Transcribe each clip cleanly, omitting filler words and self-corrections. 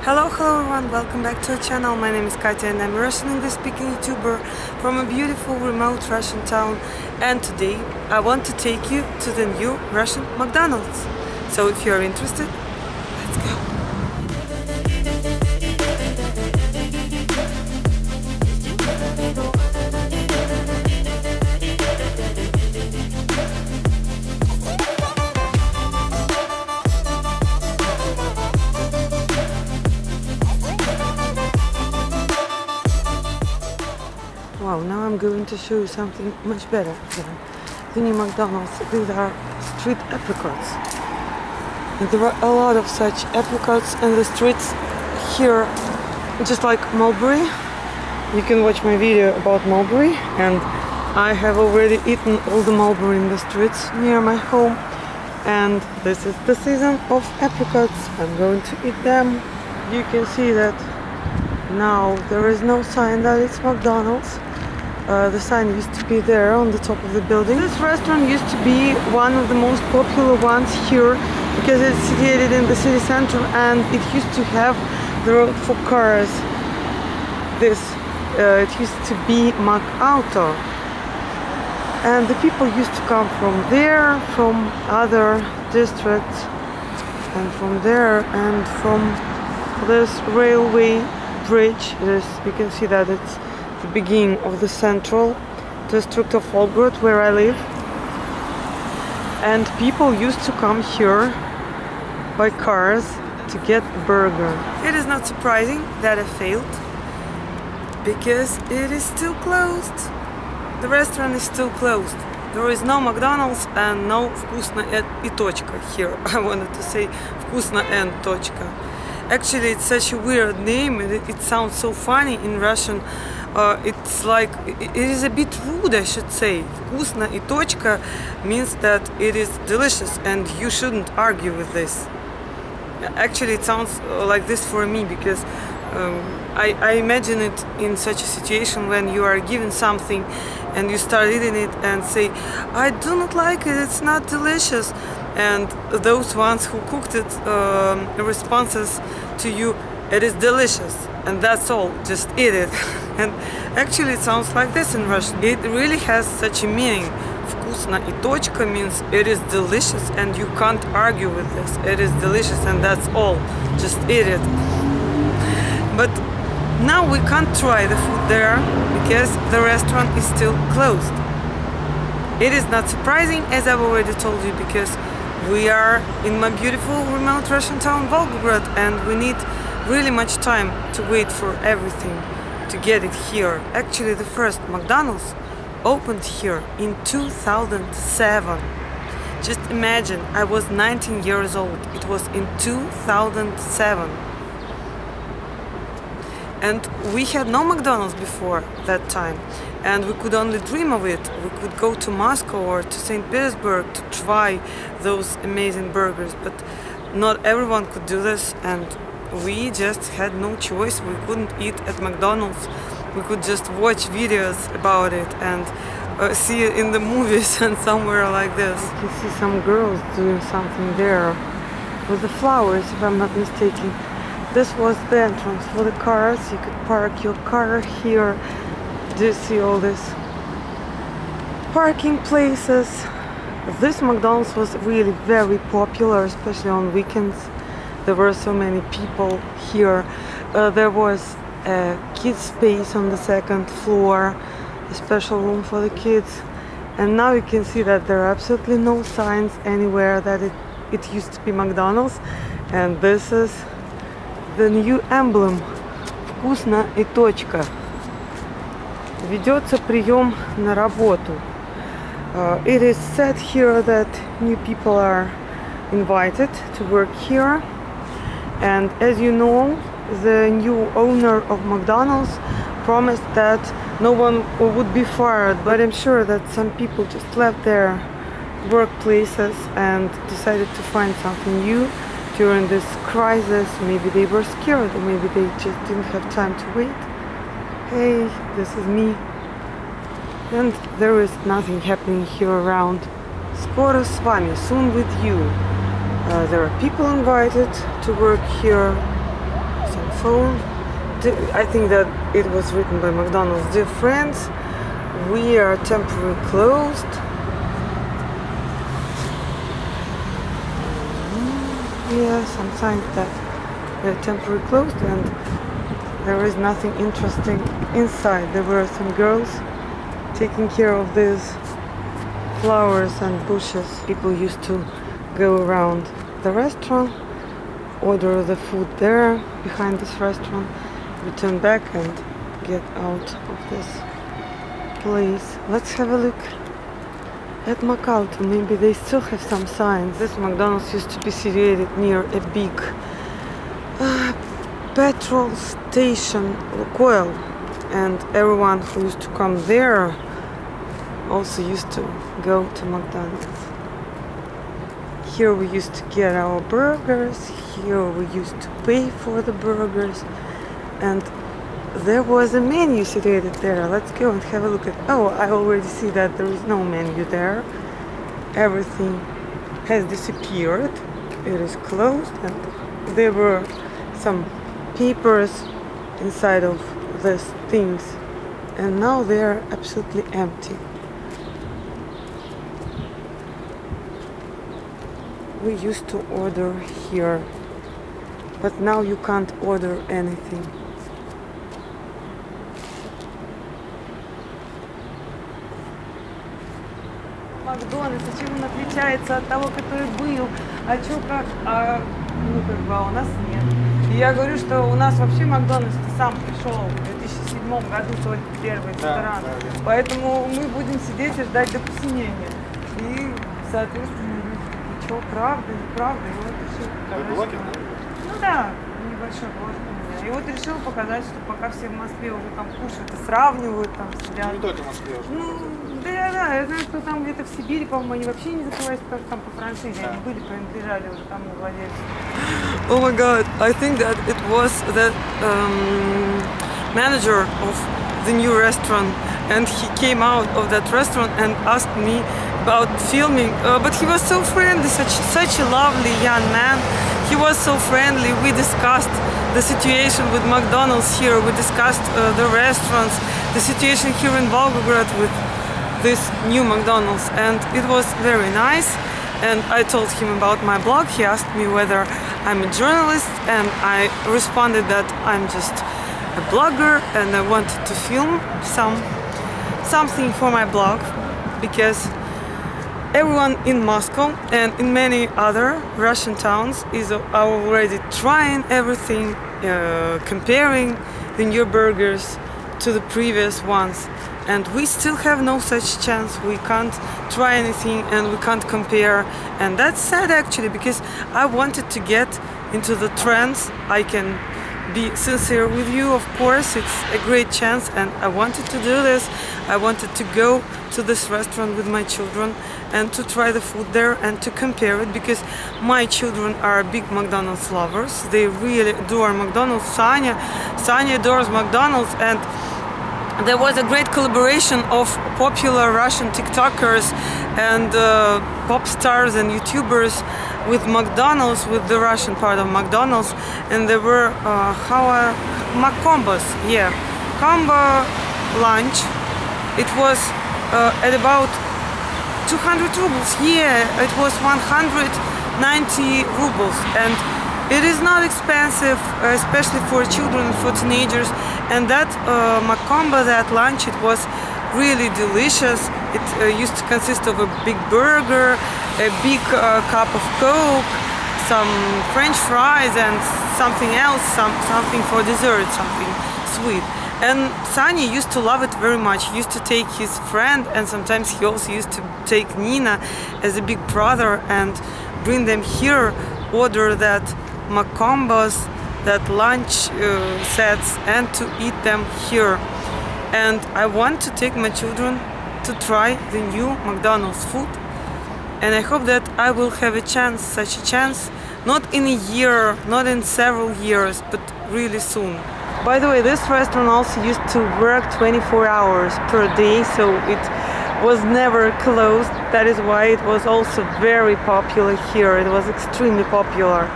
Hello everyone, welcome back to our channel. My name is Katya and I'm a Russian English-speaking YouTuber from a beautiful remote Russian town, and today I want to take you to the new Russian McDonald's. So if you're interested, let's go! Wow, now I'm going to show you something much better than the new McDonald's. These are street apricots. And there are a lot of such apricots in the streets here, just like mulberry. You can watch my video about mulberry, and I have already eaten all the mulberry in the streets near my home. And this is the season of apricots. I'm going to eat them. You can see that now there is no sign that it's McDonald's. The sign used to be there on the top of the building. This restaurant used to be one of the most popular ones here because it's situated in the city center, and it used to have the road for cars. It used to be McAuto, and the people used to come from there, from other districts, and from there, and from this railway bridge. You can see that it's the beginning of the central district of Volgograd, where I live, and people used to come here by cars to get a burger. It is not surprising that I failed, because it is still closed. The restaurant is still closed. There is no McDonald's and no Vkusno и Tochka here. I wanted to say Vkusno and Tochka. Actually, it's such a weird name. It sounds so funny in Russian. It's like, it is a bit rude, I should say. Vkusno и Tochka means that it is delicious, and you shouldn't argue with this. Actually, it sounds like this for me because I imagine it in such a situation when you are given something and you start eating it and say, I do not like it, it's not delicious. And those ones who cooked it responses to you, it is delicious, and that's all, just eat it. And actually it sounds like this in Russian. It really has such a meaning. Vkusno и Tochka means it is delicious, and you can't argue with this. It is delicious, and that's all, just eat it. But now we can't try the food there because the restaurant is still closed. It is not surprising, as I've already told you, because we are in my beautiful remote Russian town Volgograd, and we need really much time to wait for everything to get it here. Actually, the first McDonald's opened here in 2007. Just imagine, I was 19 years old. It was in 2007. And we had no McDonald's before that time, and we could only dream of it. We could go to Moscow or to St. Petersburg to try those amazing burgers, but not everyone could do this, and we just had no choice. We couldn't eat at McDonald's. We could just watch videos about it and see it in the movies and somewhere like this. You can see some girls doing something there with the flowers, if I'm not mistaken. This was the entrance for the cars. You could park your car here. Do you see all this parking places? This McDonald's was really very popular, especially on weekends. There were so many people here. There was a kids space on the second floor, a special room for the kids. And now you can see that there are absolutely no signs anywhere that it used to be McDonald's. And this is the new emblem Vkusno и Tochka. Ведется прием на работу. It is said here that new people are invited to work here, and as you know, the new owner of McDonald's promised that no one would be fired, but I'm sure that some people just left their workplaces and decided to find something new during this crisis. Maybe they were scared, or maybe they just didn't have time to wait. Hey, this is me. And there is nothing happening here around. Skoro с вами, soon with you. There are people invited to work here, some I think that it was written by McDonald's. Dear friends, we are temporarily closed. Yeah, some signs that we're temporarily closed and there is nothing interesting inside. There were some girls taking care of these flowers and bushes. People used to go around the restaurant, order the food there behind this restaurant, return back and get out of this place. Let's have a look at McAlto. Maybe they still have some signs. This McDonald's used to be situated near a big petrol station, Lukoil, and everyone who used to come there also used to go to McDonald's. Here we used to get our burgers, here we used to pay for the burgers, and there was a menu situated there. Let's go and have a look at... Oh, I already see that there is no menu there. Everything has disappeared. It is closed, and there were some papers inside of these things, and now they are absolutely empty. We used to order here, but now you can't order anything. Макдональдс, чем он отличается от того, который был, а чё как, ну как бы, у нас нет. И я говорю, что у нас вообще Макдональдс сам пришел в 2007 году, только первый ресторан. Поэтому мы будем сидеть и ждать до посинения. И, соответственно, что, правда, неправда. И вот решил показать, ну да, небольшой блог у меня. И вот решил показать, что пока все в Москве уже там кушают и сравнивают, там сидят. Не только в Москве уже. Ну, да, я знаю, что там где-то в Сибири, по-моему, они вообще не закрывались, потому что там по франшизе они были, принадлежали уже тому владельцу. Oh my god, I think that it was the manager of the new restaurant, and he came out of that restaurant and asked me about filming, but he was so friendly, such a lovely young man. He was so friendly. We discussed the situation with McDonald's here, we discussed the restaurants, the situation here in Volgograd with this new McDonald's, and it was very nice. And I told him about my blog. He asked me whether I'm a journalist, and I responded that I'm just a blogger and I wanted to film something for my blog, because everyone in Moscow and in many other Russian towns is already trying everything, comparing the new burgers to the previous ones. And we still have no such chance. We can't try anything and we can't compare. And that's sad actually, because I wanted to get into the trends. I can be sincere with you, of course, it's a great chance, and I wanted to do this. I wanted to go to this restaurant with my children and to try the food there and to compare it, because my children are big McDonald's lovers. They really adore McDonald's. Sanya adores McDonald's, and there was a great collaboration of popular Russian TikTokers and pop stars and YouTubers with McDonald's, with the Russian part of McDonald's, and there were combos, yeah, combo lunch. It was at about 200 rubles, yeah, it was 190 rubles, and it is not expensive, especially for children and for teenagers. And that combo, that lunch, it was really delicious. It used to consist of a big burger, a big cup of Coke, some French fries, and something else, something for dessert, something sweet. And Sanya used to love it very much. He used to take his friend, and sometimes he also used to take Nina as a big brother and bring them here, order that combos, that lunch sets, and to eat them here. And I want to take my children to try the new McDonald's food, and I hope that I will have a chance, such a chance, not in a year, not in several years, but really soon. By the way, this restaurant also used to work 24 hours per day, so it was never closed. That is why it was also very popular here. It was extremely popular.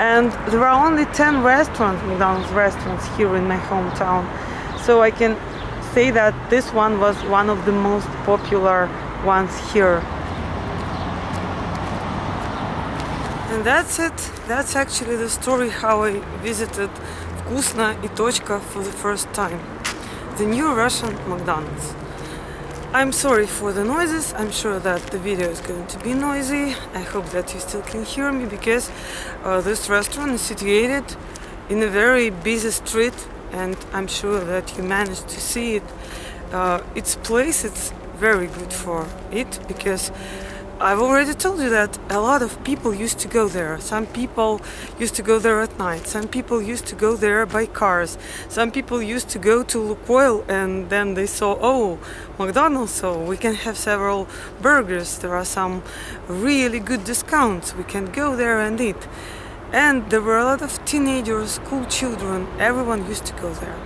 and there are only 10 restaurants, McDonald's restaurants here in my hometown, so I can say that this one was one of the most popular ones here. And that's it. That's actually the story how I visited Vkusno and Tochka for the first time, the new Russian McDonald's. I'm sorry for the noises. I'm sure that the video is going to be noisy. I hope that you still can hear me, because this restaurant is situated in a very busy street, and I'm sure that you managed to see it. Its place, it's very good for it, because I've already told you that a lot of people used to go there. Some people used to go there at night. Some people used to go there by cars. Some people used to go to Lukoil, and then they saw, oh, McDonald's, so we can have several burgers. There are some really good discounts. We can go there and eat. And there were a lot of teenagers, school children. Everyone used to go there.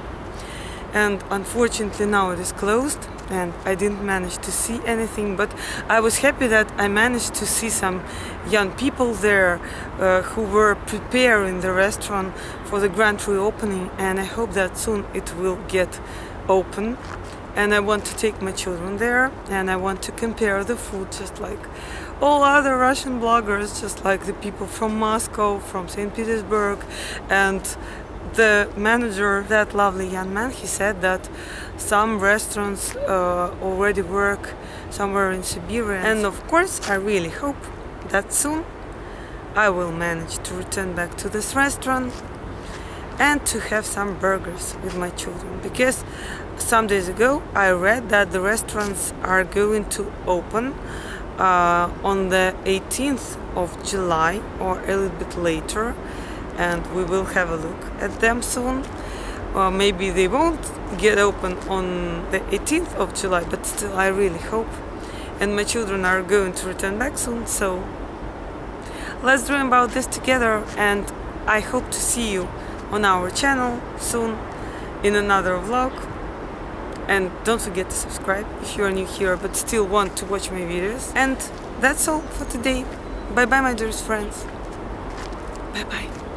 And unfortunately now it is closed, and I didn't manage to see anything, but I was happy that I managed to see some young people there who were preparing the restaurant for the grand reopening, and I hope that soon it will get open. And I want to take my children there, and I want to compare the food just like all other Russian bloggers, just like the people from Moscow, from St. Petersburg. And the manager, that lovely young man, he said that some restaurants already work somewhere in Siberia. And of course, I really hope that soon I will manage to return back to this restaurant and to have some burgers with my children, because some days ago I read that the restaurants are going to open on the 18th of July or a little bit later, and we will have a look at them soon. Or maybe they won't get open on the 18th of July, but still I really hope. And my children are going to return back soon, so let's dream about this together, and I hope to see you on our channel soon in another vlog. And don't forget to subscribe if you are new here but still want to watch my videos. And that's all for today. Bye bye, my dearest friends. Bye bye.